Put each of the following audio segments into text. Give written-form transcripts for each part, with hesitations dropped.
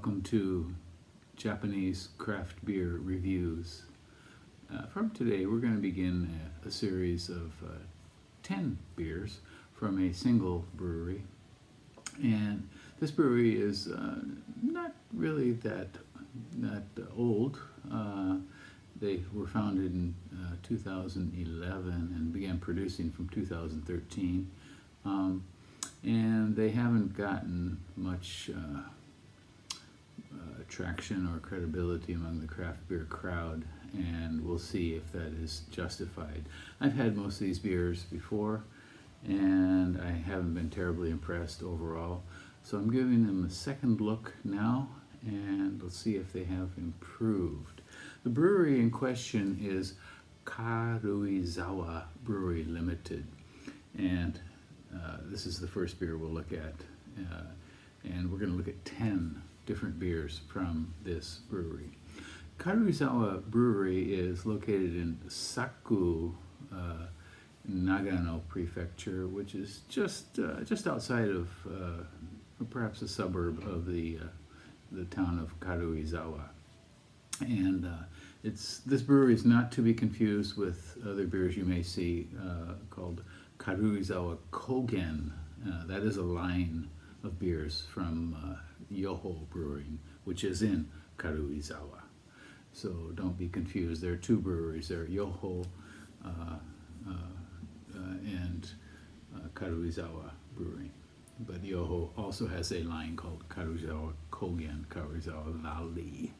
Welcome to Japanese craft beer reviews. From today, we're going to begin a series of 10 beers from a single brewery. And this brewery is not really that old. They were founded in 2011 and began producing from 2013. And they haven't gotten much traction or credibility among the craft beer crowd, and we'll see if that is justified. I've had most of these beers before, and I haven't been terribly impressed overall. So I'm giving them a second look now, and we'll see if they have improved. The brewery in question is Karuizawa Brewery Limited, and this is the first beer we'll look at, and we're going to look at 10 different beers from this brewery. Karuizawa Brewery is located in Saku, Nagano Prefecture, which is just outside of perhaps a suburb of the town of Karuizawa. And this brewery is not to be confused with other beers you may see called Karuizawa Kogen. That is a line of beers from Yoho Brewing, which is in Karuizawa. So don't be confused. There are two breweries there, Yoho and Karuizawa Brewing. But Yoho also has a line called Karuizawa Kogen, Karuizawa Valley.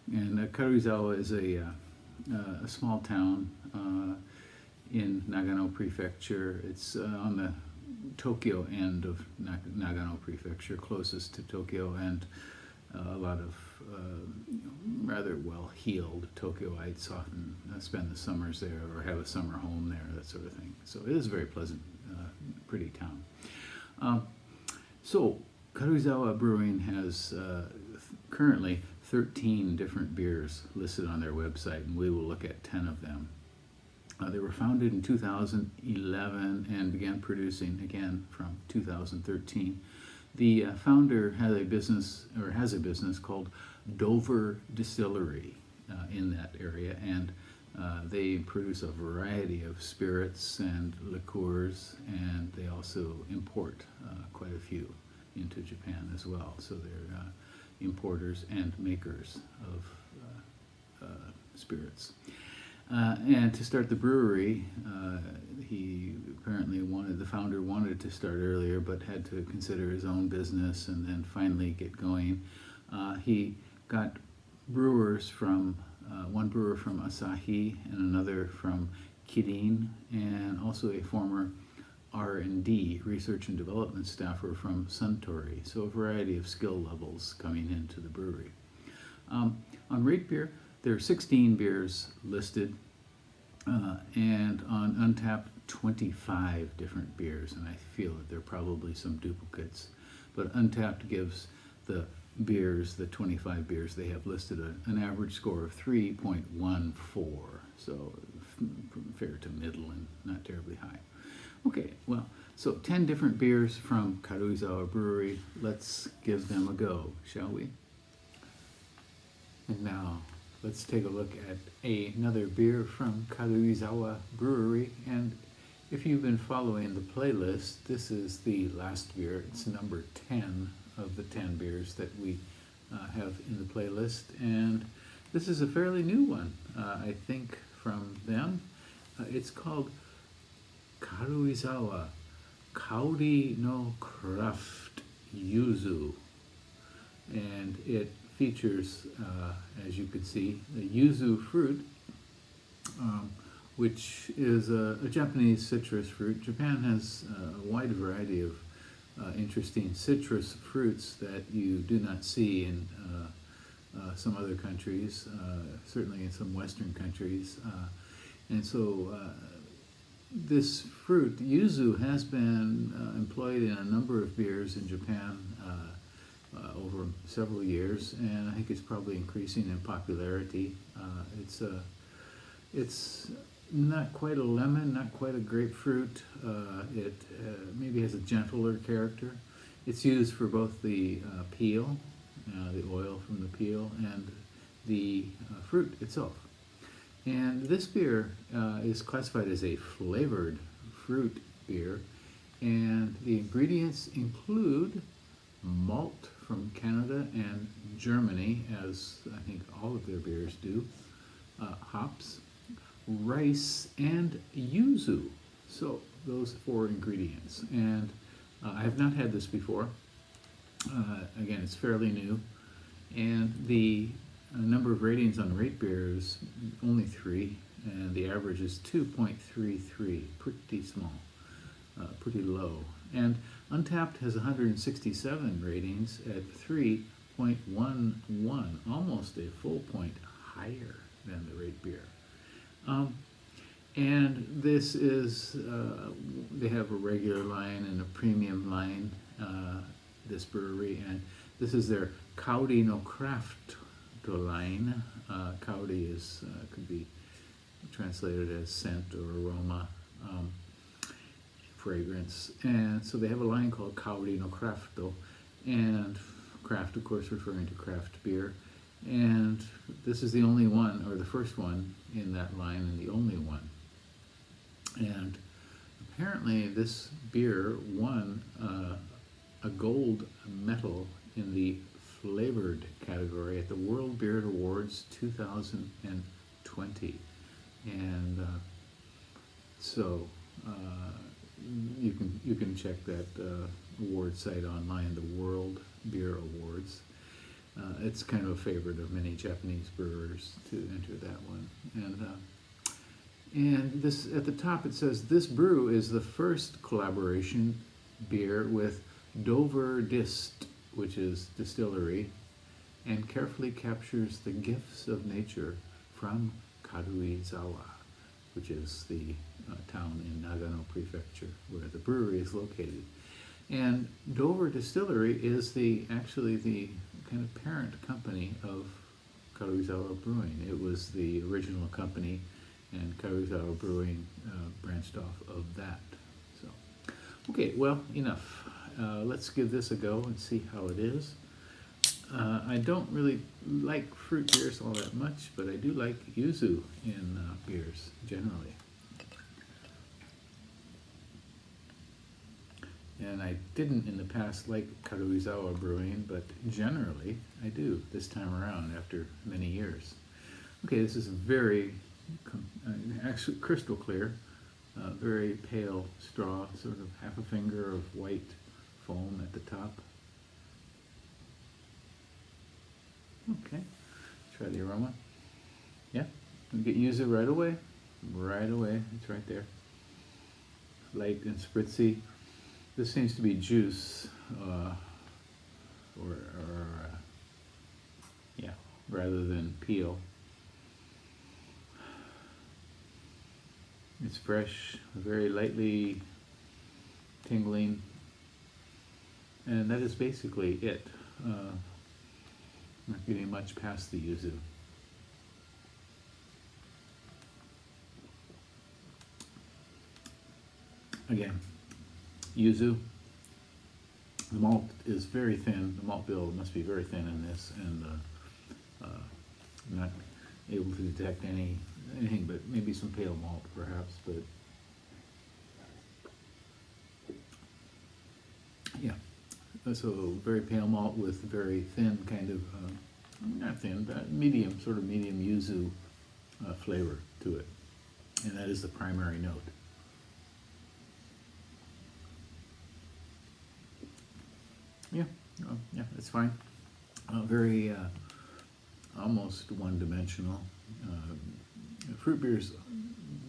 And Karuizawa is a small town in Nagano Prefecture. It's on the Tokyo end of Nagano Prefecture, closest to Tokyo, and a lot of rather well-heeled Tokyoites often spend the summers there or have a summer home there, that sort of thing. So it is a very pleasant, pretty town. So Karuizawa Brewing has currently 13 different beers listed on their website, and we will look at 10 of them. They were founded in 2011 and began producing again from 2013. The founder has a business called Dover Distillery in that area, and they produce a variety of spirits and liqueurs, and they also import quite a few into Japan as well. So they're importers and makers of spirits. And to start the brewery, the founder wanted to start earlier, but had to consider his own business and then finally get going. He got brewers one brewer from Asahi and another from Kirin, and also a former R&D, research and development staffer from Suntory. So a variety of skill levels coming into the brewery. On Rate Beer, there are 16 beers listed, and on Untappd, 25 different beers, and I feel that there are probably some duplicates. But Untappd gives the 25 beers they have listed, an average score of 3.14, so fair to middle and not terribly high. Okay, well, so 10 different beers from Karuizawa Brewery. Let's give them a go, shall we? And now, let's take a look at another beer from Karuizawa Brewery. And if you've been following the playlist, this is the last beer. It's number 10 of the 10 beers that we have in the playlist. And this is a fairly new one, I think, from them. It's called Karuizawa Kaori no Craft Yuzu. And it features, as you can see, the yuzu fruit, which is a Japanese citrus fruit. Japan has a wide variety of interesting citrus fruits that you do not see in some other countries, certainly in some Western countries. And so this fruit, yuzu, has been employed in a number of beers in Japan over several years, and I think it's probably increasing in popularity. It's not quite a lemon, not quite a grapefruit. It maybe has a gentler character. It's used for both the peel the oil from the peel, and the fruit itself. And this beer is classified as a flavored fruit beer, and the ingredients include malt from Canada and Germany, as I think all of their beers do, hops, rice, and yuzu. So those 4 ingredients. And I have not had this before. Again, it's fairly new. And the number of ratings on Rate Beer is only 3, and the average is 2.33, pretty small, pretty low. And Untapped has 167 ratings at 3.11, almost a full point higher than the Rate Beer. And this is, they have a regular line and a premium line, this brewery, and this is their Kauri no Craft line. Kauri is, could be translated as scent or aroma, fragrance. And so they have a line called Kauri no Crafto, and craft, of course, referring to craft beer. And this is the only one, or the first one in that line, and the only one. And apparently this beer won a gold medal in the flavored category at the World Beer Awards 2020. And so you can check that award site online, the World Beer Awards. It's kind of a favorite of many Japanese brewers to enter that one. And this, at the top it says, this brew is the first collaboration beer with Dover Dist, which is distillery, and carefully captures the gifts of nature from Karuizawa, which is the town in Nagano Prefecture where the brewery is located. And Dover Distillery is actually the kind of parent company of Karuizawa Brewing. It was the original company, and Karuizawa Brewing branched off of that. So, okay, well, enough. Let's give this a go and see how it is. I don't really like fruit beers all that much, but I do like yuzu in beers generally. And I didn't in the past like Karuizawa Brewing, but generally I do this time around after many years. Okay, this is very, actually crystal clear, very pale straw, sort of half a finger of white foam at the top. Okay, try the aroma. Yeah, we get yuzu right away. Right away, it's right there. Light and spritzy. This seems to be juice, yeah, rather than peel. It's fresh, very lightly tingling, and that is basically it. Not getting much past the yuzu. Again, yuzu. The malt is very thin. The malt bill must be very thin in this, and I'm not able to detect anything but maybe some pale malt, perhaps. But yeah, so very pale malt with very thin kind of, not thin, but medium, sort of medium yuzu flavor to it, and that is the primary note. Yeah, yeah, it's fine. Very almost one-dimensional. Fruit beers,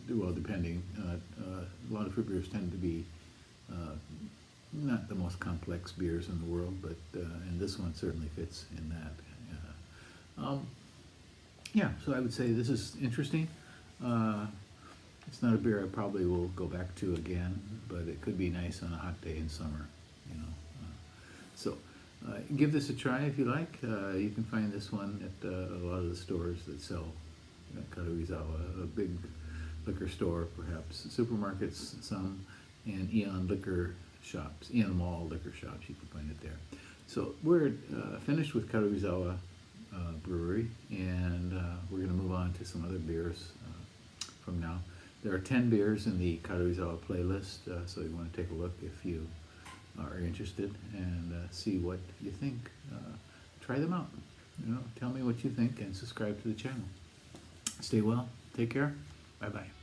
well, depending. A lot of fruit beers tend to be not the most complex beers in the world, but and this one certainly fits in that. Yeah, so I would say this is interesting. It's not a beer I probably will go back to again, but it could be nice on a hot day in summer, you know. So give this a try if you like. You can find this one at a lot of the stores that sell Karuizawa, a big liquor store perhaps, supermarkets some, and Eon liquor shops, Eon Mall liquor shops, you can find it there. So we're finished with Karuizawa Brewery, and we're going to move on to some other beers from now. There are 10 beers in the Karuizawa playlist, so you want to take a look if you are interested and see what you think. Try them out. Tell me what you think and subscribe to the channel. Stay well. Take care. Bye-bye.